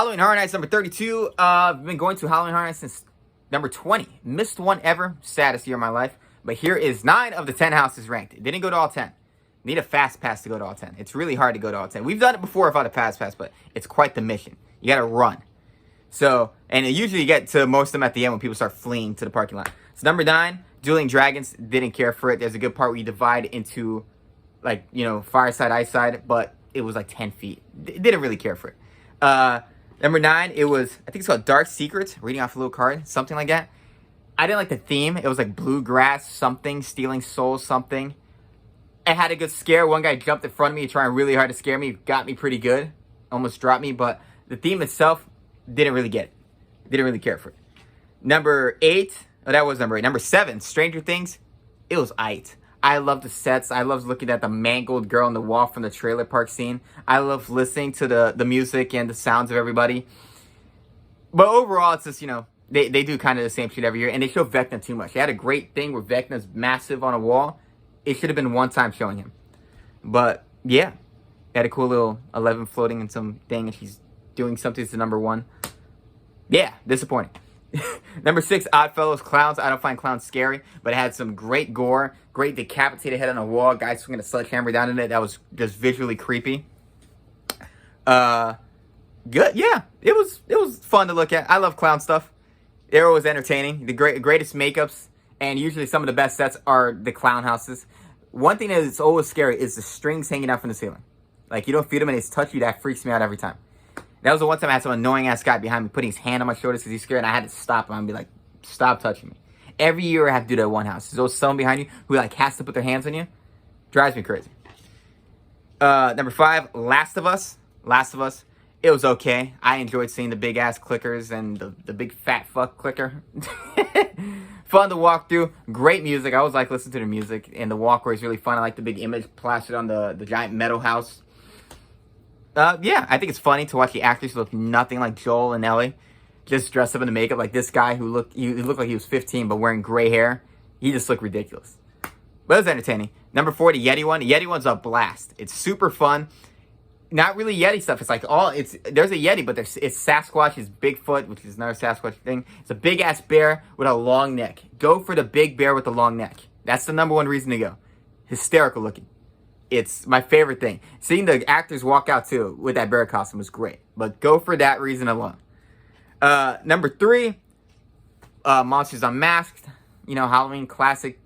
Halloween Horror Nights number 32. I've been going to Halloween Horror Nights since number 20. Missed one ever. Saddest year of my life. But here is 9 of the 10 houses ranked. Didn't go to all 10. Need a fast pass to go to all 10. It's really hard to go to all 10. We've done it before without a fast pass, but it's quite the mission. You got to run. So, and usually you get to most of them at the end when people start fleeing to the parking lot. So number 9, Dueling Dragons. Didn't care for it. There's a good part where you divide into, like, you know, fireside, ice side, but it was like 10 feet. Didn't really care for it. Number 9, it was, I think it's called Dark Secrets. Reading off a little card, something like that. I didn't like the theme. It was like bluegrass something, stealing souls something. It had a good scare. One guy jumped in front of me trying really hard to scare me. Got me pretty good. Almost dropped me, but the theme itself, didn't really get it. Didn't really care for it. Number 8, oh, that was number 8. Number 7, Stranger Things. It was aight. I love the sets. I love looking at the mangled girl on the wall from the trailer park scene. I love listening to the music and the sounds of everybody. But overall, it's just, you know, they do kind of the same shit every year. And they show Vecna too much. They had a great thing where Vecna's massive on a wall. It should have been one time showing him. But, yeah. They had a cool little 11 floating in some thing. And she's doing something to number 1. Yeah, disappointing. Number 6, Oddfellows Clowns. I don't find clowns scary, but it had some great gore, great decapitated head on a wall, guy swinging a sledgehammer down in it. That was just visually creepy. Good, yeah. It was fun to look at. I love clown stuff. They're always entertaining. The greatest makeups, and usually some of the best sets are the clown houses. One thing that is always scary is the strings hanging out from the ceiling. Like, you don't feel them and it's touch you. That freaks me out every time. That was the one time I had some annoying-ass guy behind me putting his hand on my shoulders because he's scared, and I had to stop him and be like, stop touching me. Every year I have to do that at one house. There's always someone behind you who, like, has to put their hands on you. Drives me crazy. Number 5, Last of Us. Last of Us. It was okay. I enjoyed seeing the big-ass clickers and the big fat fuck clicker. Fun to walk through. Great music. I always like listening to the music, and the walkway is really fun. I like the big image plastered on the giant metal house. Yeah, I think it's funny to watch the actors look nothing like Joel and Ellie. Just dressed up in the makeup. Like this guy who looked like he was 15 but wearing gray hair. He just looked ridiculous. But it was entertaining. Number 4, the Yeti one. The Yeti one's a blast. It's super fun. Not really Yeti stuff. It's like there's a Yeti, but it's Sasquatch, it's Bigfoot, which is another Sasquatch thing. It's a big-ass bear with a long neck. Go for the big bear with the long neck. That's the number 1 reason to go. Hysterical looking. It's my favorite thing. Seeing the actors walk out, too, with that bear costume was great. But go for that reason alone. Number 3, Monsters Unmasked. You know, Halloween classic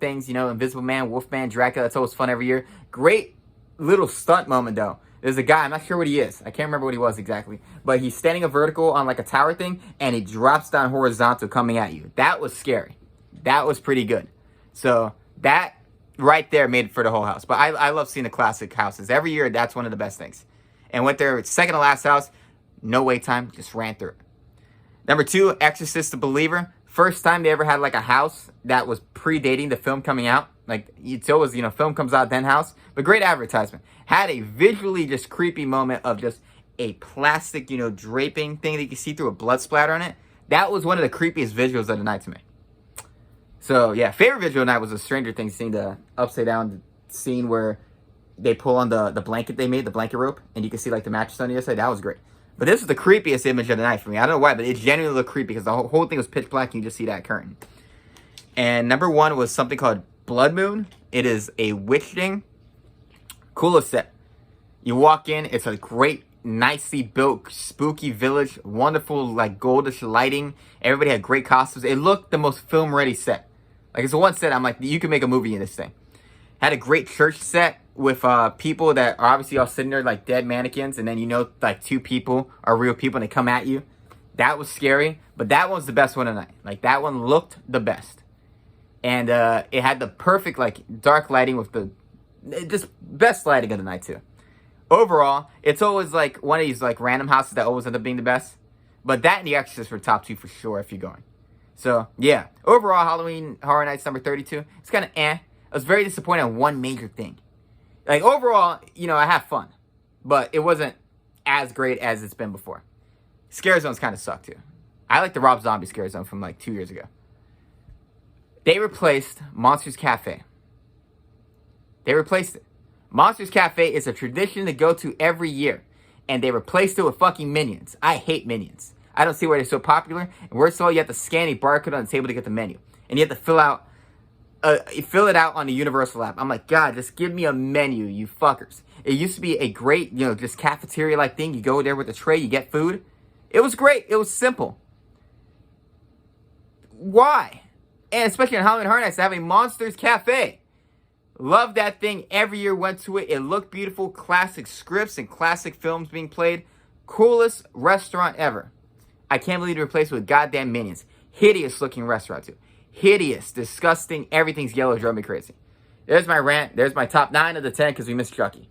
things. You know, Invisible Man, Wolfman, Dracula. That's always fun every year. Great little stunt moment, though. There's a guy, I'm not sure what he is. I can't remember what he was exactly. But he's standing a vertical on, like, a tower thing, and he drops down horizontal coming at you. That was scary. That was pretty good. So, that right there made it for the whole house. But I love seeing the classic houses. Every year, that's one of the best things. And went there, second to last house, no wait time, just ran through it. Number 2, Exorcist the Believer. First time they ever had, like, a house that was predating the film coming out. Like, it's always, you know, film comes out, then house. But great advertisement. Had a visually just creepy moment of just a plastic, you know, draping thing that you can see through a blood splatter on it. That was one of the creepiest visuals of the night to me. So, yeah, favorite visual night was the Stranger Things scene, the upside down scene where they pull on the blanket they made, the blanket rope, and you can see, like, the mattress on the other side. That was great. But this is the creepiest image of the night for me. I don't know why, but it genuinely looked creepy because the whole thing was pitch black and you just see that curtain. And number 1 was something called Blood Moon. It is a witch thing. Coolest set. You walk in, it's a great, nicely built, spooky village. Wonderful, like, goldish lighting. Everybody had great costumes. It looked the most film-ready set. Like, it's the one set I'm like, you can make a movie in this thing. Had a great church set with people that are obviously all sitting there like dead mannequins. And then, you know, like 2 people are real people and they come at you. That was scary. But that one's the best one tonight. Like, that one looked the best. And it had the perfect, like, dark lighting with the just best lighting of the night, too. Overall, it's always, like, one of these, like, random houses that always end up being the best. But that and The Exorcist were top 2 for sure if you're going. So, yeah. Overall, Halloween Horror Nights number 32. It's kind of eh. I was very disappointed on one major thing. Like, overall, you know, I have fun. But it wasn't as great as it's been before. Scare Zones kind of suck, too. I like the Rob Zombie Scare Zone from, like, 2 years ago. They replaced Monsters Cafe. They replaced it. Monsters Cafe is a tradition to go to every year. and they replaced it with fucking Minions. I hate Minions. I don't see why they're so popular. And worst of all, you have to scan a barcode on the table to get the menu, and you have to fill it out on the Universal app. I'm like, God, just give me a menu, you fuckers. It used to be a great, just cafeteria-like thing. You go there with a tray, you get food. It was great. It was simple. Why? And especially on Halloween Horror Nights, to have a Monsters Cafe. Love that thing. Every year went to it. It looked beautiful. Classic scripts and classic films being played. Coolest restaurant ever. I can't believe they replaced it with goddamn Minions. Hideous looking restaurant too. Hideous, disgusting. Everything's yellow. Drove me crazy. There's my rant. There's my top 9 of the 10 because we missed Chucky.